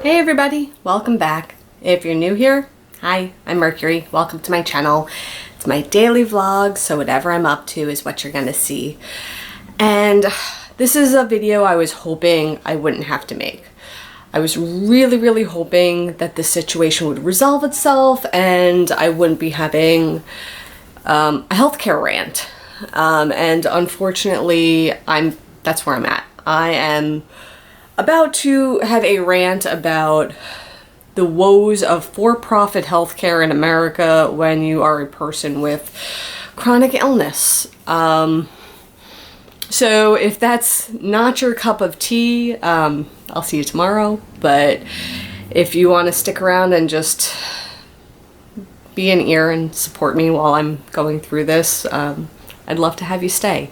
Hey everybody, welcome back. If you're new here, hi, I'm Mercury. Welcome to my channel. It's my daily vlog, so whatever I'm up to is what you're gonna see. And this is a video I was hoping I wouldn't have to make. I was really hoping that this situation would resolve itself and I wouldn't be having a healthcare rant. And unfortunately, that's where I'm at. I am about to have a rant about the woes of for-profit healthcare in America when you are a person with chronic illness. So if that's not your cup of tea, I'll see you tomorrow. But if you want to stick around and just be an ear and support me while I'm going through this, I'd love to have you stay.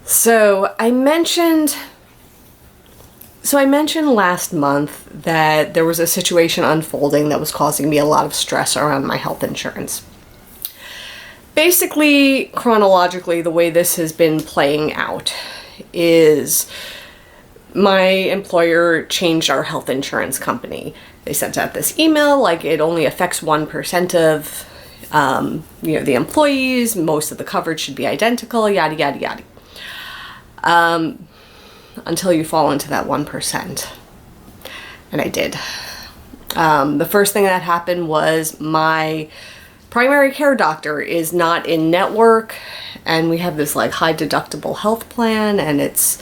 So I mentioned last month that there was a situation unfolding that was causing me a lot of stress around my health insurance. Basically, chronologically, the way this has been playing out is my employer changed our health insurance company. They sent out this email like it only affects 1% of the employees, most of the coverage should be identical, yada yada yada. Until you fall into that 1%. And I did. The first thing that happened was my primary care doctor is not in network, and we have this like high deductible health plan, and it's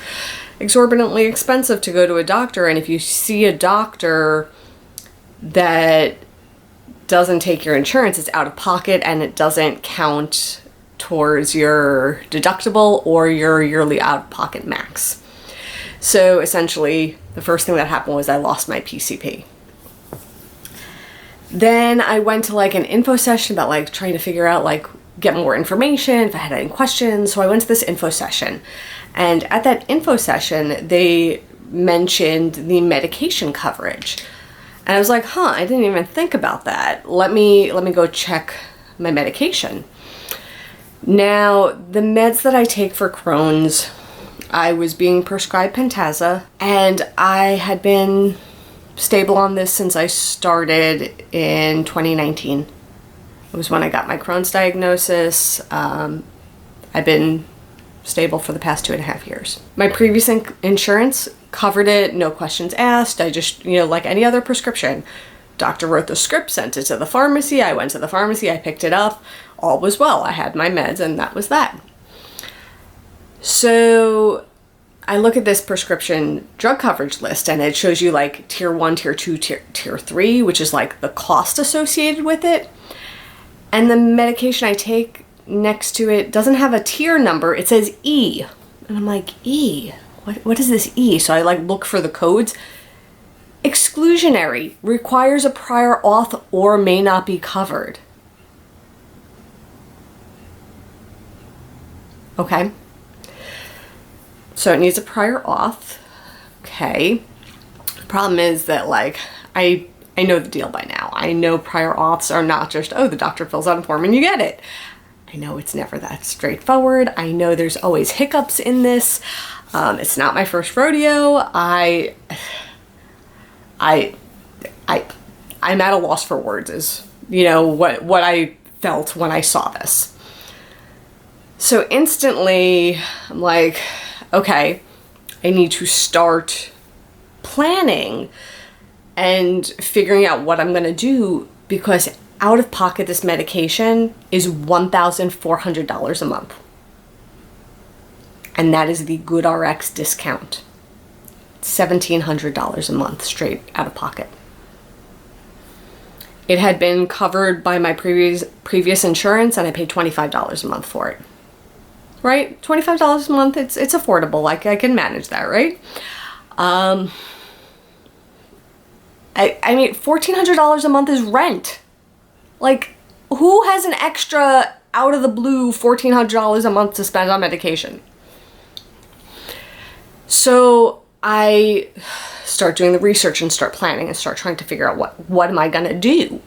exorbitantly expensive to go to a doctor. And if you see a doctor that doesn't take your insurance, it's out of pocket and it doesn't count towards your deductible or your yearly out-of-pocket max. So essentially, the first thing that happened was I lost my PCP. Then I went to like an info session about like trying to figure out like get more information if I had any questions. So I went to this info session, and at that info session they mentioned the medication coverage, and I was like, I didn't even think about that. Let me go check my medication. Now, the meds that I take for Crohn's, I was being prescribed Pentasa, and I had been stable on this since I started in 2019. It was when I got my Crohn's diagnosis. I've been stable for the past 2.5 years. My previous insurance covered it, no questions asked. I just, like any other prescription, doctor wrote the script, sent it to the pharmacy. I went to the pharmacy, I picked it up. All was well. I had my meds, and that was that. So I look at this prescription drug coverage list, and it shows you like tier 1, tier 2, tier 3, which is like the cost associated with it. And the medication I take next to it doesn't have a tier number. It says E. And I'm like, E? What is this E? So I like look for the codes. Exclusionary, requires a prior auth or may not be covered. Okay. So it needs a prior auth. Okay. The problem is that like I know the deal by now. I know prior auths are not just, the doctor fills out a form and you get it. I know it's never that straightforward. I know there's always hiccups in this. It's not my first rodeo. I'm at a loss for words is, what I felt when I saw this. So instantly, I'm like, okay, I need to start planning and figuring out what I'm going to do, because out of pocket, this medication is $1,400 a month. And that is the GoodRx discount. $1,700 a month straight out of pocket. It had been covered by my previous insurance, and I paid $25 a month for it. Right? $25 a month, it's affordable. Like I can manage that, right? I mean, $1,400 a month is rent. Like, who has an extra out of the blue $1,400 a month to spend on medication? So I start doing the research and start planning and start trying to figure out what am I gonna do.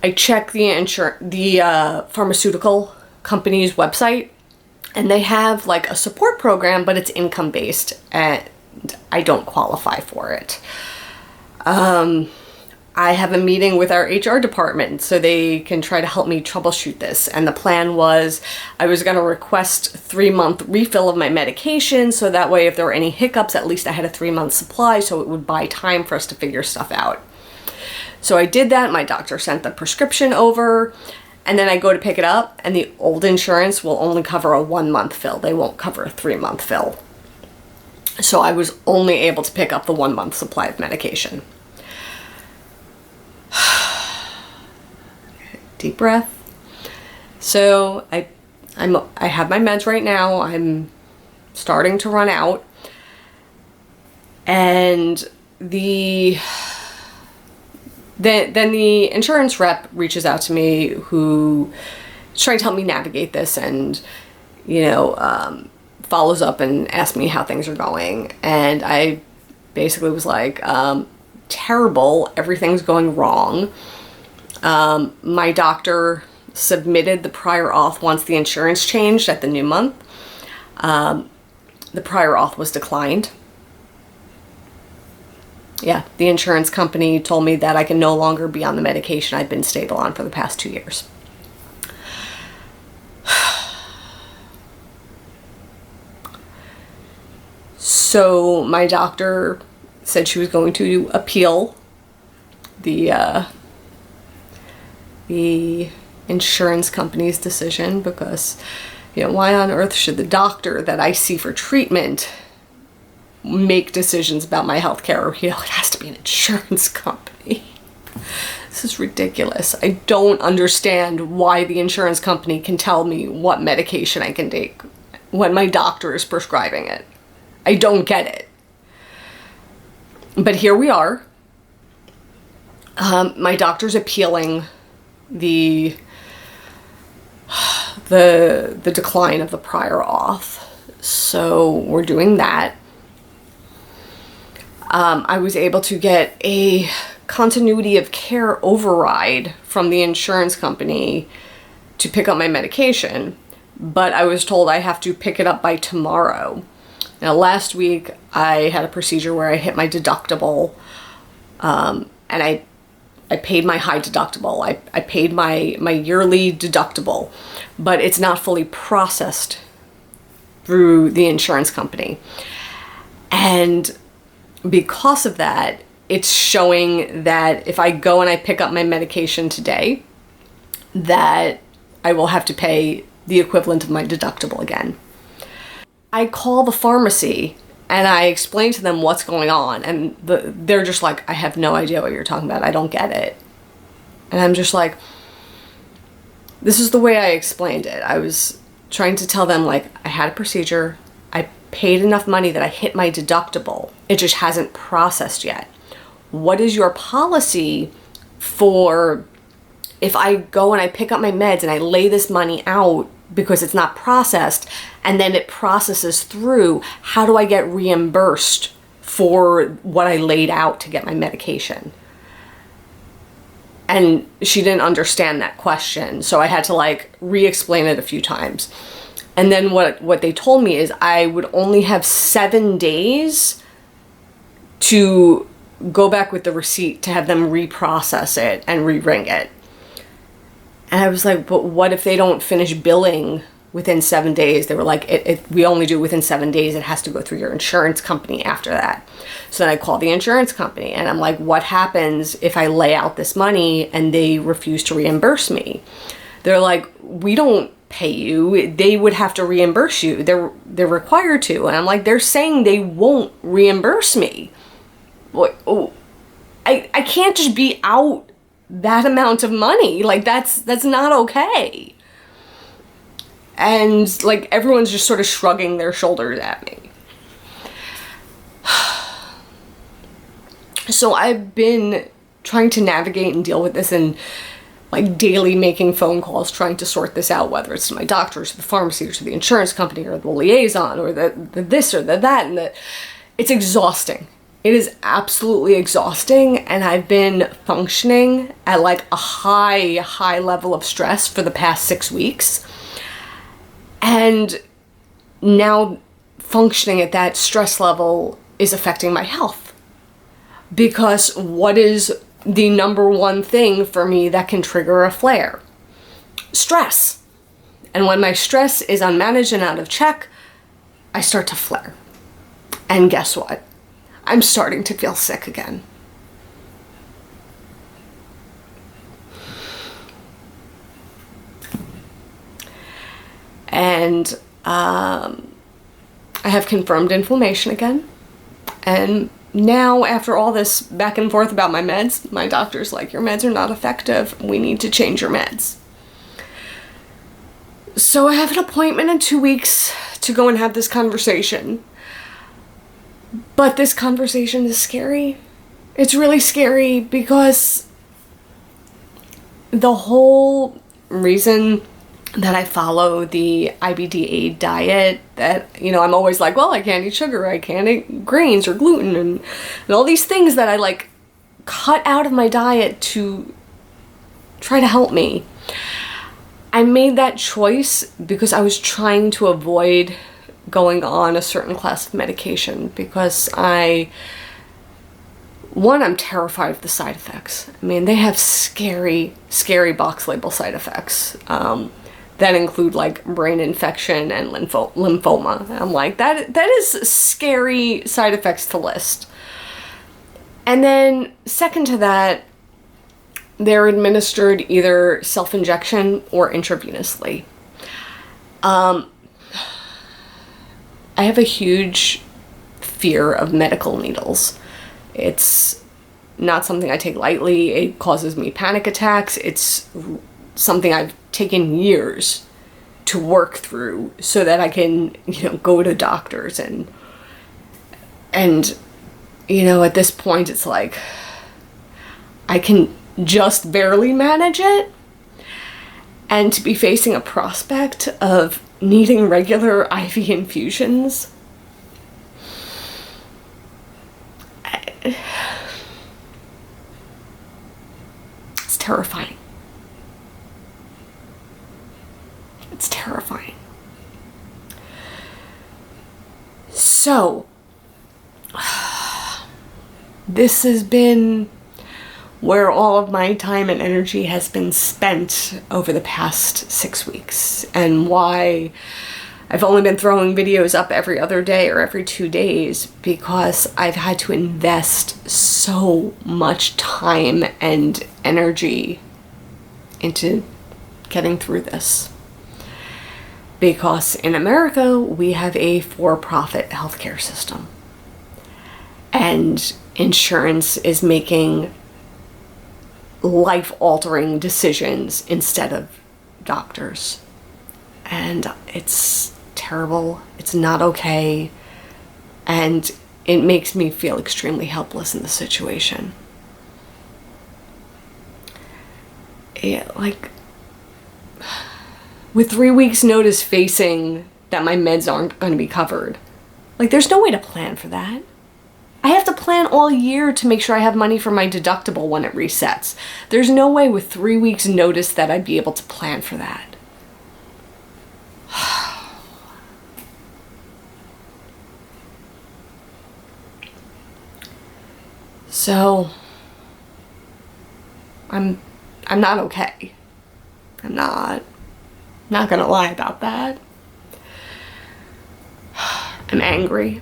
I check the pharmaceutical company's website, and they have like a support program, but it's income based, and I don't qualify for it. I have a meeting with our HR department so they can try to help me troubleshoot this. And the plan was I was going to request 3-month refill of my medication, so that way if there were any hiccups, at least I had a 3-month supply, so it would buy time for us to figure stuff out. So I did that. My doctor sent the prescription over, and then I go to pick it up, and the old insurance will only cover a 1-month fill. They won't cover a 3-month fill. So I was only able to pick up the 1-month supply of medication. Deep breath. So I have my meds right now. I'm starting to run out, and then the insurance rep reaches out to me, who is trying to help me navigate this, and follows up and asks me how things are going. And I basically was like, terrible, everything's going wrong. My doctor submitted the prior auth once the insurance changed at the new month. The prior auth was declined. Yeah, the insurance company told me that I can no longer be on the medication I've been stable on for the past 2 years. So my doctor said she was going to appeal the insurance company's decision, because why on earth should the doctor that I see for treatment make decisions about my health care? It has to be an insurance company. This is ridiculous. I don't understand why the insurance company can tell me what medication I can take when my doctor is prescribing it. I don't get it. But here we are. My doctor's appealing the decline of the prior auth. So we're doing that. I was able to get a continuity of care override from the insurance company to pick up my medication, but I was told I have to pick it up by tomorrow. Now, last week I had a procedure where I hit my deductible, and I paid my high deductible. I paid my yearly deductible, but it's not fully processed through the insurance company. And because of that, it's showing that if I go and I pick up my medication today, that I will have to pay the equivalent of my deductible again. I call the pharmacy and I explain to them what's going on, and they're just like, I have no idea what you're talking about. I don't get it. And I'm just like, this is the way I explained it. I was trying to tell them, like, I had a procedure. I paid enough money that I hit my deductible. It just hasn't processed yet. What is your policy for if I go and I pick up my meds and I lay this money out because it's not processed, and then it processes through, how do I get reimbursed for what I laid out to get my medication? And she didn't understand that question, so I had to re-explain it a few times. And then what they told me is I would only have 7 days to go back with the receipt to have them reprocess it and re-ring it. And I was like, but what if they don't finish billing within 7 days? They were like, we only do it within 7 days. It has to go through your insurance company after that. So then I called the insurance company and I'm like, what happens if I lay out this money and they refuse to reimburse me? They're like, we don't pay you. They would have to reimburse you. They're required to. And I'm like, they're saying they won't reimburse me. I can't just be out that amount of money. That's not okay. And everyone's just sort of shrugging their shoulders at me. So I've been trying to navigate and deal with this, and daily making phone calls trying to sort this out, whether it's to my doctor, or to the pharmacy, or to the insurance company, or the liaison, or the this or the that, and it's exhausting. It is absolutely exhausting, and I've been functioning at a high level of stress for the past 6 weeks. And now functioning at that stress level is affecting my health. Because what is the number one thing for me that can trigger a flare? Stress. And when my stress is unmanaged and out of check, I start to flare. And guess what? I'm starting to feel sick again. And I have confirmed inflammation again. And now, after all this back and forth about my meds, my doctor's like, your meds are not effective. We need to change your meds. So I have an appointment in 2 weeks to go and have this conversation. But this conversation is scary. It's really scary because the whole reason that I follow the IBD-A diet, that, you know, I'm always like, well, I can't eat sugar, I can't eat grains or gluten, and all these things that I like cut out of my diet to try to help me. I made that choice because I was trying to avoid going on a certain class of medication because I'm terrified of the side effects. I mean, they have scary, scary box label side effects that include like brain infection and lymphoma. I'm like, that is scary side effects to list. And then second to that, they're administered either self-injection or intravenously. I have a huge fear of medical needles. It's not something I take lightly. It causes me panic attacks. It's something I've taken years to work through so that I can, go to doctors and at this point it's like I can just barely manage it, and to be facing a prospect of needing regular IV infusions, it's terrifying. It's terrifying. So, this has been where all of my time and energy has been spent over the past 6 weeks, and why I've only been throwing videos up every other day or every 2 days, because I've had to invest so much time and energy into getting through this. Because in America, we have a for-profit healthcare system, and insurance is making life-altering decisions instead of doctors. And it's terrible. It's not okay. And it makes me feel extremely helpless in the situation. With 3 weeks notice facing that my meds aren't going to be covered, there's no way to plan for that. I have to plan all year to make sure I have money for my deductible when it resets. There's no way with 3 weeks notice that I'd be able to plan for that. So, I'm not okay. I'm not gonna lie about that. I'm angry.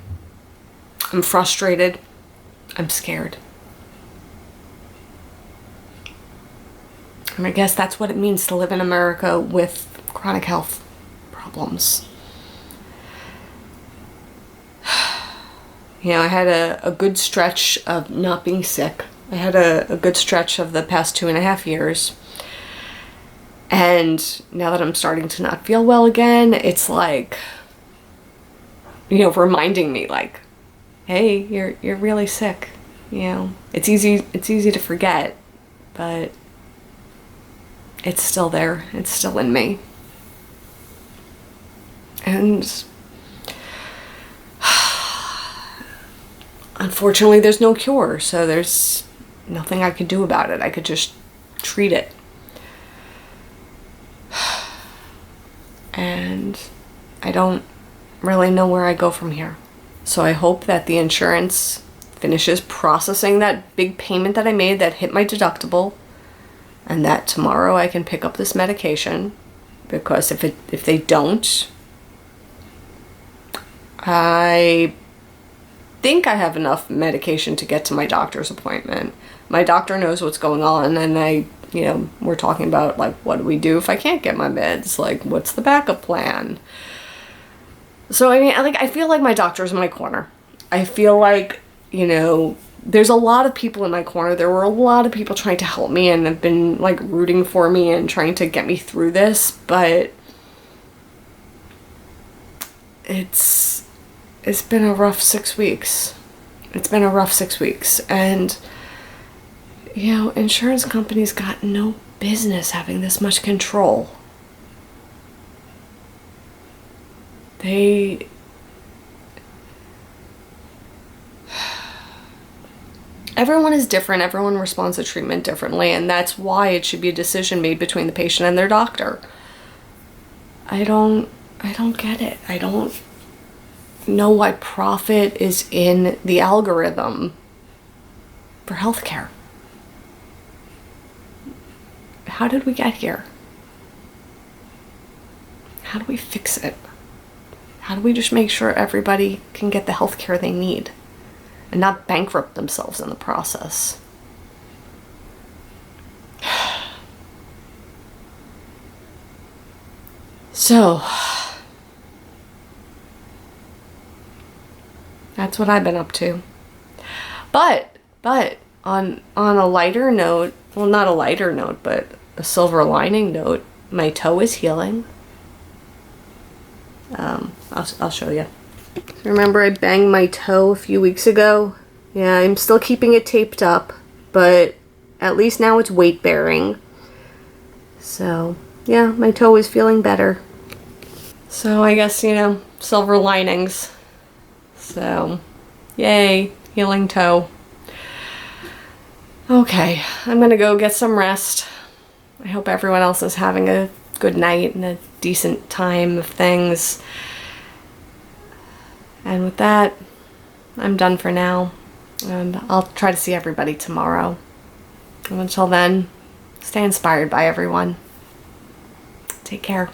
I'm frustrated. I'm scared. And I guess that's what it means to live in America with chronic health problems. I had a good stretch of not being sick. I had a good stretch of the past 2.5 years. And now that I'm starting to not feel well again, it's reminding me hey, you're really sick. It's easy to forget, but it's still there. It's still in me. And unfortunately, there's no cure, so there's nothing I could do about it. I could just treat it. And I don't really know where I go from here. So I hope that the insurance finishes processing that big payment that I made that hit my deductible, and that tomorrow I can pick up this medication, because if they don't, I think I have enough medication to get to my doctor's appointment. My doctor knows what's going on, and we're talking about, like, what do we do if I can't get my meds? Like, what's the backup plan? So, I mean, I feel like my doctor's in my corner. I feel like, there's a lot of people in my corner. There were a lot of people trying to help me and have been, like, rooting for me and trying to get me through this, but it's been a rough 6 weeks. It's been a rough 6 weeks, and insurance companies got no business having this much control. Everyone is different. Everyone responds to treatment differently, and that's why it should be a decision made between the patient and their doctor. I don't get it. I don't know why profit is in the algorithm for healthcare. How did we get here? How do we fix it? How do we just make sure everybody can get the healthcare they need and not bankrupt themselves in the process? So, that's what I've been up to. But on a lighter note, well, not a lighter note, but a silver lining note, my toe is healing. I'll show you. Remember I banged my toe a few weeks ago? Yeah, I'm still keeping it taped up, but at least now it's weight bearing. So, yeah, my toe is feeling better. So I guess, silver linings. So, yay, healing toe. Okay, I'm gonna go get some rest. I hope everyone else is having a good night and a decent time of things. And with that, I'm done for now. And I'll try to see everybody tomorrow. And until then, stay inspired by everyone. Take care.